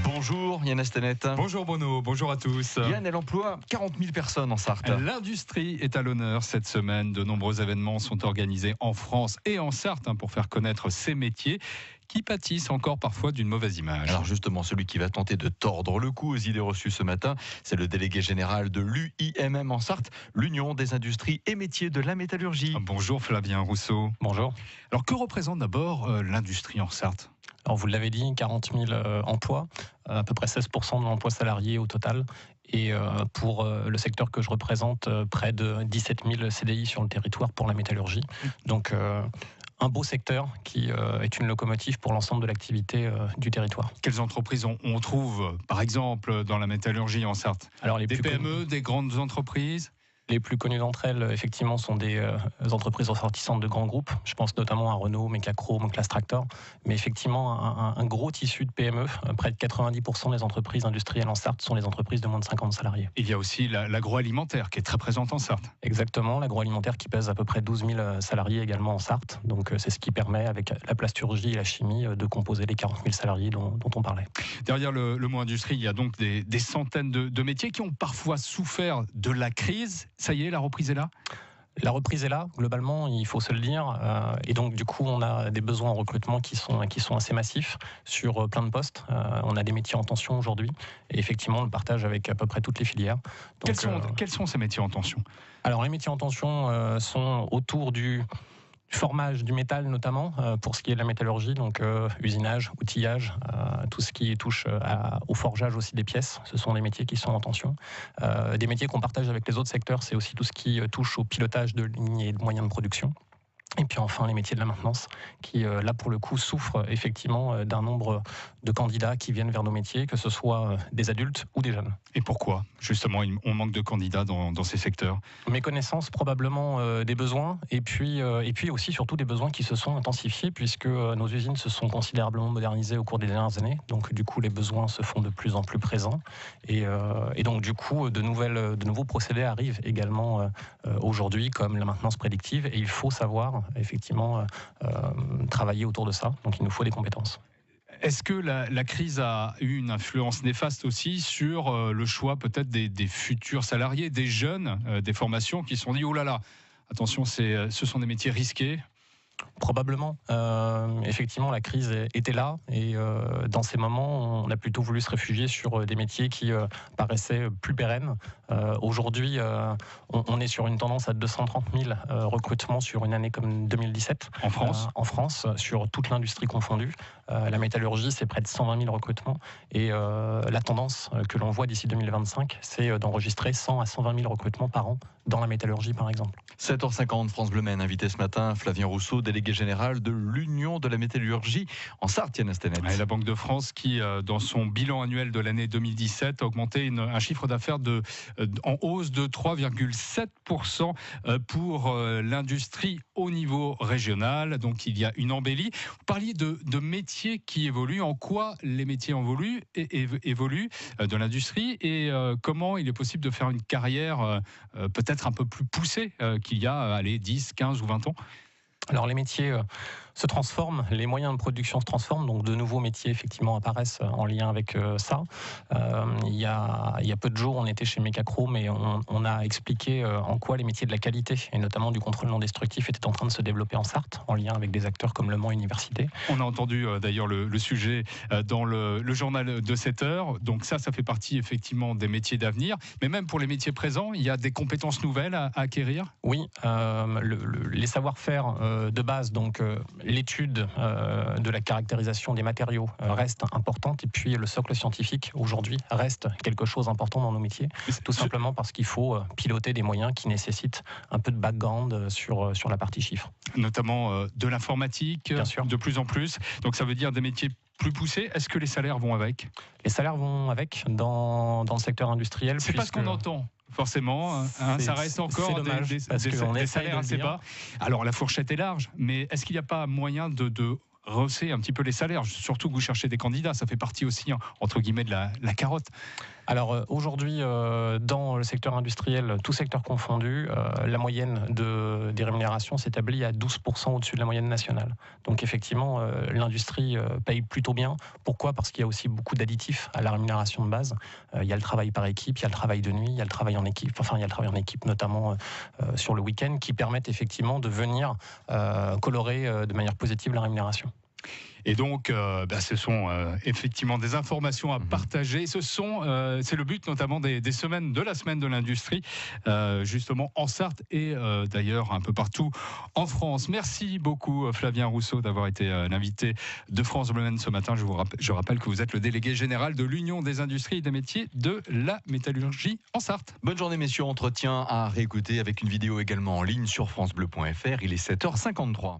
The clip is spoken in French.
Bonjour Yann Astanet. Bonjour Bruno, bonjour à tous. Yann, elle emploie 40 000 personnes en Sarthe. L'industrie est à l'honneur cette semaine. De nombreux événements sont organisés en France et en Sarthe pour faire connaître ces métiers qui pâtissent encore parfois d'une mauvaise image. Alors justement, celui qui va tenter de tordre le cou aux idées reçues ce matin, c'est le délégué général de l'UIMM en Sarthe, l'Union des industries et métiers de la métallurgie. Bonjour Flavien Rousseau. Bonjour. Alors que représente d'abord l'industrie en Sarthe ? Alors vous l'avez dit, 40 000 emplois, à peu près 16% de l'emploi salarié au total. Et pour le secteur que je représente, près de 17 000 CDI sur le territoire pour la métallurgie. Donc un beau secteur qui est une locomotive pour l'ensemble de l'activité du territoire. Quelles entreprises on trouve, par exemple, dans la métallurgie en Sarthe ? Alors, des PME, des grandes entreprises ? Les plus connues d'entre elles, effectivement, sont des entreprises ressortissantes de grands groupes. Je pense notamment à Renault, Mecachrome, Class Tractor. Mais effectivement, un gros tissu de PME. Près de 90% des entreprises industrielles en Sarthe sont les entreprises de moins de 50 salariés. Il y a aussi l'agroalimentaire qui est très présente en Sarthe. Exactement, l'agroalimentaire qui pèse à peu près 12 000 salariés également en Sarthe. Donc c'est ce qui permet, avec la plasturgie et la chimie, de composer les 40 000 salariés dont on parlait. Derrière le mot industrie, il y a donc des centaines de métiers qui ont parfois souffert de la crise. Ça y est, la reprise est là ? La reprise est là, globalement, il faut se le dire. Et donc, du coup, on a des besoins en recrutement qui sont assez massifs sur plein de postes. On a des métiers en tension aujourd'hui. Et effectivement, on le partage avec à peu près toutes les filières. Donc, quels sont ces métiers en tension ? Alors, les métiers en tension sont autour du formage du métal notamment, pour ce qui est de la métallurgie, donc usinage, outillage, tout ce qui touche au forgeage aussi des pièces, ce sont des métiers qui sont en tension. Des métiers qu'on partage avec les autres secteurs, c'est aussi tout ce qui touche au pilotage de lignes et de moyens de production. Et puis enfin les métiers de la maintenance qui là pour le coup souffrent effectivement d'un nombre de candidats qui viennent vers nos métiers, que ce soit des adultes ou des jeunes. Et pourquoi justement on manque de candidats dans ces secteurs ? Méconnaissance probablement des besoins et puis aussi surtout des besoins qui se sont intensifiés puisque nos usines se sont considérablement modernisées au cours des dernières années. Donc du coup les besoins se font de plus en plus présents et donc du coup de nouveaux procédés arrivent également aujourd'hui comme la maintenance prédictive et il faut savoir effectivement travailler autour de ça. Donc il nous faut des compétences. Est-ce que la crise a eu une influence néfaste aussi sur le choix peut-être des futurs salariés, des jeunes, des formations qui se sont dit « Oh là là, attention, ce sont des métiers risqués ». Probablement. Effectivement, la crise était là et dans ces moments, on a plutôt voulu se réfugier sur des métiers qui paraissaient plus pérennes. Aujourd'hui, on est sur une tendance à 230 000 recrutements sur une année comme 2017. En France en France, sur toute l'industrie confondue. La métallurgie, c'est près de 120 000 recrutements. Et la tendance que l'on voit d'ici 2025, c'est d'enregistrer 100 à 120 000 recrutements par an dans la métallurgie, par exemple. 7h50, France Bleu Maine, invité ce matin, Flavien Rousseau, délégué général de l'Union de la métallurgie en Sarthe, Yann Astanet. Et la Banque de France qui, dans son bilan annuel de l'année 2017, a augmenté un chiffre d'affaires en hausse de 3,7% pour l'industrie au niveau régional. Donc il y a une embellie. Vous parliez de métiers qui évoluent. En quoi les métiers évoluent de l'industrie et comment il est possible de faire une carrière peut-être un peu plus poussée qu'il y a 10, 15 ou 20 ans ? Alors les métiers se transforment, les moyens de production se transforment, donc de nouveaux métiers effectivement apparaissent en lien avec ça. Il y a peu de jours, on était chez Mecachrome et on a expliqué en quoi les métiers de la qualité et notamment du contrôle non destructif étaient en train de se développer en Sarthe, en lien avec des acteurs comme Le Mans Université. On a entendu d'ailleurs le sujet dans le journal de 7 heures, donc ça fait partie effectivement des métiers d'avenir, mais même pour les métiers présents, il y a des compétences nouvelles à acquérir ? Oui, les savoir-faire de base, donc l'étude de la caractérisation des matériaux reste importante et puis le socle scientifique aujourd'hui reste quelque chose d'important dans nos métiers, tout simplement parce qu'il faut piloter des moyens qui nécessitent un peu de background sur la partie chiffres. Notamment de l'informatique, bien sûr. De plus en plus, donc ça veut dire des métiers plus poussés. Est-ce que les salaires vont avec ? Les salaires vont avec dans le secteur industriel. C'est pas ce qu'on entend. Forcément, ça reste encore des salaires assez bas. Alors la fourchette est large, mais est-ce qu'il n'y a pas moyen de rehausser un petit peu les salaires, surtout que vous cherchez des candidats, ça fait partie aussi entre guillemets de la carotte. Alors aujourd'hui, dans le secteur industriel, tout secteur confondu, la moyenne des rémunérations s'établit à 12% au-dessus de la moyenne nationale. Donc effectivement, l'industrie paye plutôt bien. Pourquoi ? Parce qu'il y a aussi beaucoup d'additifs à la rémunération de base. Il y a le travail par équipe, il y a le travail de nuit, il y a le travail en équipe, il y a le travail en équipe notamment sur le week-end, qui permettent effectivement de venir colorer de manière positive la rémunération. Et donc, ce sont effectivement des informations à partager. C'est le but notamment des semaines de la semaine de l'industrie, justement en Sarthe et d'ailleurs un peu partout en France. Merci beaucoup Flavien Rousseau d'avoir été l'invité de France Bleu Maine ce matin. Je rappelle que vous êtes le délégué général de l'Union des industries et des métiers de la métallurgie en Sarthe. Bonne journée messieurs, entretien à réécouter avec une vidéo également en ligne sur francebleu.fr. Il est 7h53.